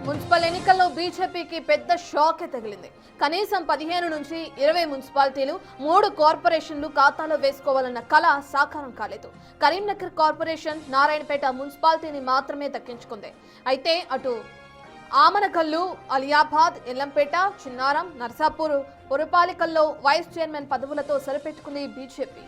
Municipal ఎన్నికల్లో బీజేపీకి పెద్ద షాకే తగిలింది. కనీసం 15 నుంచి 20 మున్సిపాలిటీలు 3 కార్పొరేషన్లు ఖాతాలో వేసుకోవాలన్న కళ సాకారం కాలేదు. కరీంనగర్ కార్పొరేషన్ నారాయణపేట మున్సిపాలిటీని మాత్రమే దక్కించుకుంది. అయితే అటు ఆమనగల్లు, అలియాబాద్, ఎల్లంపేట, చిన్నారం, నర్సాపూర్ పురపాలికల్లో వైస్ చైర్మన్ పదవులతో సరిపెట్టుకుంది బీజేపీ.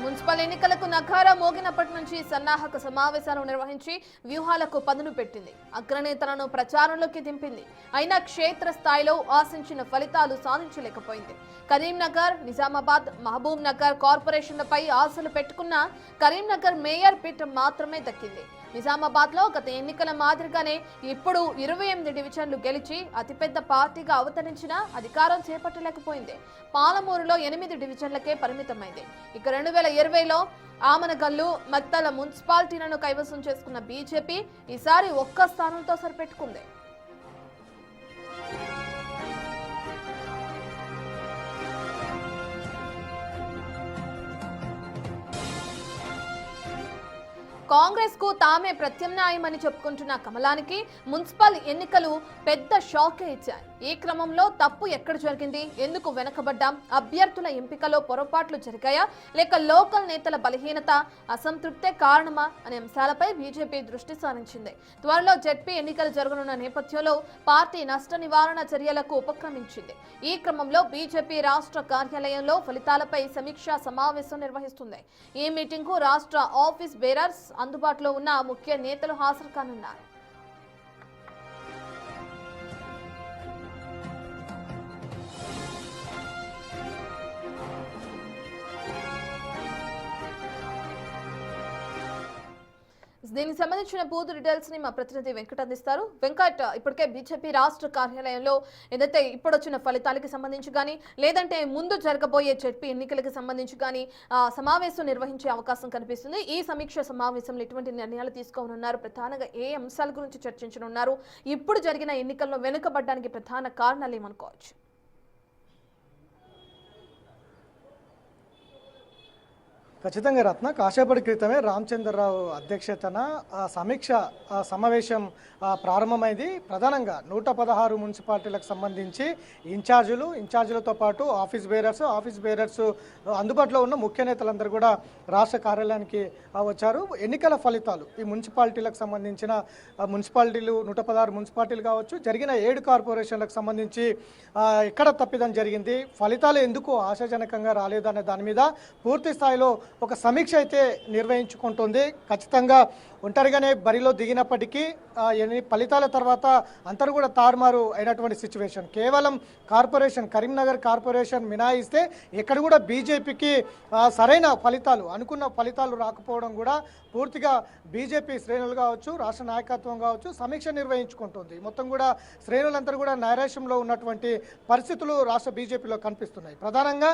మున్సిపల్ ఎన్నికలకు నగారా మోగినప్పటి నుంచి సన్నాహక సమావేశాలు నిర్వహించి వ్యూహాలకు పదును పెట్టింది. అగ్రనేతలను ప్రచారంలోకి దింపింది. అయినా క్షేత్ర స్థాయిలో ఆశించిన ఫలితాలు సాధించలేకపోయింది. కరీంనగర్, నిజామాబాద్, మహబూబ్ నగర్ కార్పొరేషన్లపై ఆశలు పెట్టుకున్న కరీంనగర్ మేయర్ పీఠం మాత్రమే దక్కింది. నిజామాబాద్ లో గత ఎన్నికల మాదిరిగానే ఇప్పుడు 28 డివిజన్లు గెలిచి అతిపెద్ద పార్టీగా అవతరించినా అధికారం చేపట్టలేకపోయింది. పాలమూరులో 8 డివిజన్లకే పరిమితమైంది. ఇక 2020లో ఆమనగల్లు, మత్తల మున్సిపాలిటీలను కైవసం చేసుకున్న బీజేపీ ఈసారి ఒక్క స్థానంతో సరిపెట్టుకుంది. కాంగ్రెస్ కు తామే ప్రత్యామ్నాయమని చెప్పుకుంటున్న కమలానికి మున్సిపల్ ఎన్నికలు పెద్ద షాకే ఇచ్చాయి. ఈ క్రమంలో తప్పు ఎక్కడ జరిగింది, ఎందుకు వెనకబడ్డాం, అభ్యర్థుల ఎంపికలో పొరపాట్లు జరిగాయా లేక లోకల్ నేతల బలహీనత, అసంతృప్తే కారణమా అనే అంశాలపై బీజేపీ దృష్టి సారించింది. త్వరలో జెడ్పీ ఎన్నికలు జరగనున్న నేపథ్యంలో పార్టీ నష్ట నివారణ చర్యలకు ఉపక్రమించింది. ఈ క్రమంలో బీజేపీ రాష్ట్ర కార్యాలయంలో ఫలితాలపై సమీక్షా సమావేశం నిర్వహిస్తుంది. ఈ మీటింగ్ కు రాష్ట్ర ఆఫీస్ బేరర్స్, అందుబాటులో ఉన్న ముఖ్య నేతలు హాజరు కానున్నారు. దీనికి సంబంధించిన పూర్తి డీటెయిల్స్ ని మా ప్రతినిధి వెంకట్ అందిస్తారు. వెంకట్, ఇప్పటికే బీజేపీ రాష్ట్ర కార్యాలయంలో ఏదైతే ఇప్పుడు వచ్చిన ఫలితాలకి సంబంధించి కానీ లేదంటే ముందు జరగబోయే జెడ్పీ ఎన్నికలకు సంబంధించి కానీ సమావేశం నిర్వహించే అవకాశం కనిపిస్తుంది. ఈ సమీక్ష సమావేశంలో ఎటువంటి నిర్ణయాలు తీసుకోనున్నారు, ప్రధానంగా ఏ అంశాల గురించి చర్చించనున్నారు, ఇప్పుడు జరిగిన ఎన్నికల్లో వెనుకబడ్డానికి ప్రధాన కారణాలు ఏమనుకోవచ్చు? ఖచ్చితంగా రత్న, కాసేపటి క్రితమే రామచంద్రరావు అధ్యక్షతన సమీక్ష సమావేశం ప్రారంభమైంది. ప్రధానంగా 116 మున్సిపాలిటీలకు సంబంధించి ఇన్ఛార్జీలతో పాటు ఆఫీస్ బేరర్స్ అందుబాటులో ఉన్న ముఖ్య నేతలందరూ కూడా రాష్ట్ర కార్యాలయానికి వచ్చారు. ఎన్నికల ఫలితాలు ఈ మున్సిపాలిటీలకు సంబంధించిన మున్సిపాలిటీలు 116 మున్సిపాలిటీలు కావచ్చు, జరిగిన 7 కార్పొరేషన్లకు సంబంధించి ఎక్కడ తప్పిదం జరిగింది, ఫలితాలు ఎందుకు ఆశాజనకంగా రాలేదు అనే దాని మీద పూర్తి స్థాయిలో ఒక సమీక్ష అయితే నిర్వహించుకుంటుంది. ఖచ్చితంగా ఒంటరిగానే బరిలో దిగినప్పటికీ ఫలితాల తర్వాత అందరూ కూడా తారుమారు అయినటువంటి సిచ్యువేషన్. కేవలం కరీంనగర్ కార్పొరేషన్ మినహాయిస్తే ఎక్కడ కూడా బీజేపీకి సరైన ఫలితాలు, అనుకున్న ఫలితాలు రాకపోవడం కూడా పూర్తిగా బీజేపీ శ్రేణులు కావచ్చు, రాష్ట్ర నాయకత్వం కావచ్చు సమీక్ష నిర్వహించుకుంటుంది. మొత్తం కూడా శ్రేణులందరూ కూడా నైరాశ్యంలో ఉన్నటువంటి పరిస్థితులు రాష్ట్ర బీజేపీలో కనిపిస్తున్నాయి. ప్రధానంగా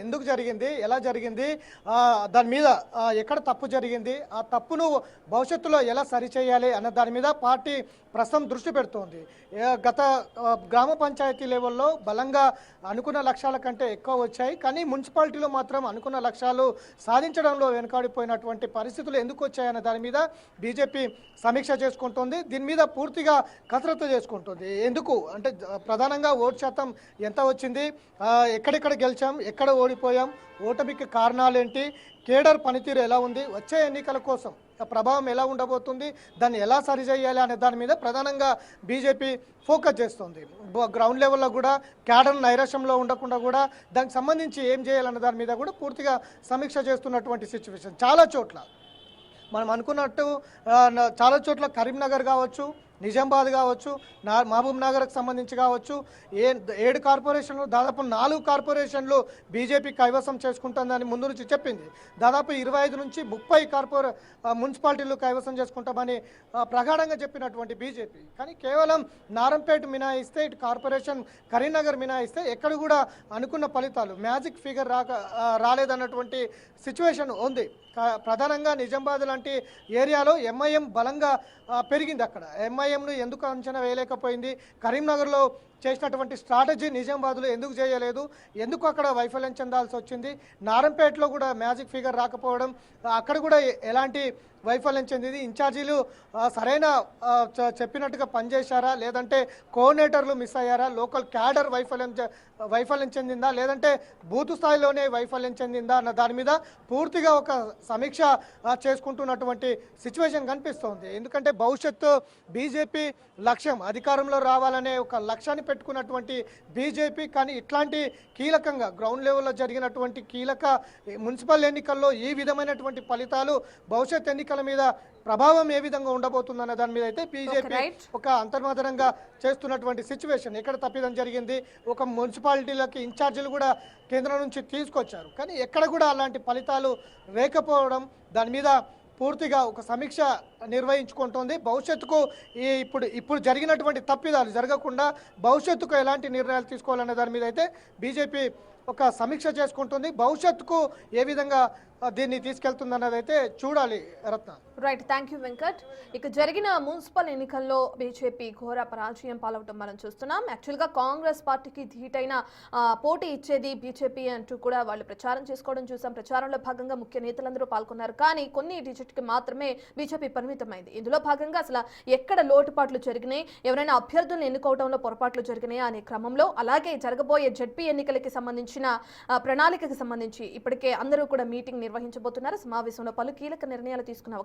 ఎందుకు జరిగింది, ఎలా జరిగింది, దాని మీద ఎక్కడ తప్పు జరిగింది, ఆ తప్పును భవిష్యత్తులో ఎలా సరిచేయాలి అన్న దాని మీద పార్టీ ప్రస్తుతం దృష్టి పెడుతోంది. గత గ్రామ పంచాయతీ లెవెల్లో బలంగా అనుకున్న లక్ష్యాల కంటే ఎక్కువ వచ్చాయి, కానీ మున్సిపాలిటీలో మాత్రం అనుకున్న లక్ష్యాలు సాధించడంలో వెనుకాడిపోయినటువంటి పరిస్థితులు ఎందుకు వచ్చాయన్న దాని మీద బీజేపీ సమీక్ష చేసుకుంటుంది. దీని మీద పూర్తిగా కసరత్తు చేసుకుంటుంది. ఎందుకు అంటే ప్రధానంగా ఓటు శాతం ఎంత వచ్చింది, ఎక్కడెక్కడ గెలిచాం, ఎక్కడ ఓడిపోయాం, ఓటమికి కారణాలేంటి, కేడర్ పనితీరు ఎలా ఉంది, వచ్చే ఎన్నికల కోసం ప్రభావం ఎలా ఉండబోతుంది, దాన్ని ఎలా సరిచేయాలి అనే దాని మీద ప్రధానంగా బీజేపీ ఫోకస్ చేస్తుంది. గ్రౌండ్ లెవెల్లో కూడా క్యాడర్ నైరాశ్యంలో ఉండకుండా కూడా దానికి సంబంధించి ఏం చేయాలన్న దాని మీద కూడా పూర్తిగా సమీక్ష చేస్తున్నటువంటి సిచ్యువేషన్. చాలా చోట్ల మనం అనుకున్నట్టు చాలా చోట్ల కరీంనగర్ కావచ్చు, నిజామాబాద్ కావచ్చు, మహబూబ్ నగర్కి సంబంధించి కావచ్చు, 7 కార్పొరేషన్లు దాదాపు 4 కార్పొరేషన్లు బీజేపీ కైవసం చేసుకుంటుందని ముందు నుంచి చెప్పింది. దాదాపు 25 నుంచి 30 మున్సిపాలిటీలు కైవసం చేసుకుంటామని ప్రగాఢంగా చెప్పినటువంటి బీజేపీ, కానీ కేవలం నారంపేట మినహాయిస్తే, ఇటు కార్పొరేషన్ కరీంనగర్ మినహాయిస్తే ఎక్కడ కూడా అనుకున్న ఫలితాలు మ్యాజిక్ ఫిగర్ రాలేదన్నటువంటి సిచ్యువేషన్ ఉంది. ప్రధానంగా నిజామాబాద్ లాంటి ఏరియాలో ఎంఐఎం బలంగా పెరిగింది. అక్కడ సమయంను ఎందుకు అంచనా వేయలేకపోయింది? కరీంనగర్లో చేసినటువంటి స్ట్రాటజీ నిజామాబాద్లో ఎందుకు చేయలేదు? ఎందుకు అక్కడ వైఫల్యం చెందాల్సి వచ్చింది? నారంపేటలో కూడా మ్యాజిక్ ఫిగర్ రాకపోవడం, అక్కడ కూడా ఎలాంటి వైఫల్యం చెందింది? ఇన్ఛార్జీలు సరైన చెప్పినట్టుగా పనిచేశారా, లేదంటే కోఆర్డినేటర్లు మిస్ అయ్యారా? లోకల్ క్యాడర్ వైఫల్యం చెందిందా, లేదంటే బూత్ స్థాయిలోనే వైఫల్యం చెందిందా అన్న దాని మీద పూర్తిగా ఒక సమీక్ష చేసుకుంటున్నటువంటి సిచ్యువేషన్ కనిపిస్తోంది. ఎందుకంటే భవిష్యత్తు బీజేపీ లక్ష్యం అధికారంలో రావాలనే ఒక లక్ష్యాన్ని పెట్టుకున్నటువంటి బీజేపీ, కానీ ఇట్లాంటి కీలకంగా గ్రౌండ్ లెవెల్లో జరిగినటువంటి కీలక మున్సిపల్ ఎన్నికల్లో ఈ విధమైనటువంటి ఫలితాలు భవిష్యత్ ఎన్నికల మీద ప్రభావం ఏ విధంగా ఉండబోతుందన్న దాని మీద అయితే బీజేపీ ఒక అంతర్మదనంగా చేస్తున్నటువంటి సిచ్యువేషన్. ఎక్కడ తప్పిదం జరిగింది? ఒక మున్సిపాలిటీలకి ఇన్ఛార్జీలు కూడా కేంద్రం నుంచి తీసుకొచ్చారు, కానీ ఎక్కడ కూడా అలాంటి ఫలితాలు లేకపోవడం, దాని మీద పూర్తిగా ఒక సమీక్ష నిర్వహించుకుంటోంది. భవిష్యత్తుకు ఇప్పుడు జరిగినటువంటి తప్పిదాలు జరగకుండా భవిష్యత్తుకు ఎలాంటి నిర్ణయాలు తీసుకోవాలనే దాని మీద అయితే బీజేపీ ఒక సమీక్ష చేసుకుంటుంది. భవిష్యత్తుకు ఏ విధంగా దీన్ని తీసుకెళ్తుందన్నది అయితే చూడాలి. Ratna. Right, thank you Venkat. ఇక జరిగిన మున్సిపల్ ఎన్నికల్లో బీజేపీ ఘోర పరాజయం పాలవటం మనం చూస్తున్నాం. యాక్చువల్గా కాంగ్రెస్ పార్టీకి ధీటైన పోటీ ఇచ్చేది బీజేపీ అంటూ కూడా వాళ్ళు ప్రచారం చేసుకోవడం చూసాం. ప్రచారంలో భాగంగా ముఖ్య నేతలందరూ పాల్గొన్నారు, కానీ కొన్ని డిజిట్కి మాత్రమే బీజేపీ పరిమితమైంది. ఇందులో భాగంగా అసలు ఎక్కడ లోటుపాట్లు జరిగినాయి, ఎవరైనా అభ్యర్థులను ఎన్నుకోవడంలో పొరపాట్లు జరిగినాయి అనే క్రమంలో, అలాగే జరగబోయే జడ్పీ ఎన్నికలకి సంబంధించిన ప్రణాళికకి సంబంధించి ఇప్పటికే అందరూ కూడా మీటింగ్ నిర్వహించబోతున్నారు. సమావేశంలో పలు కీలక నిర్ణయాలు తీసుకున్న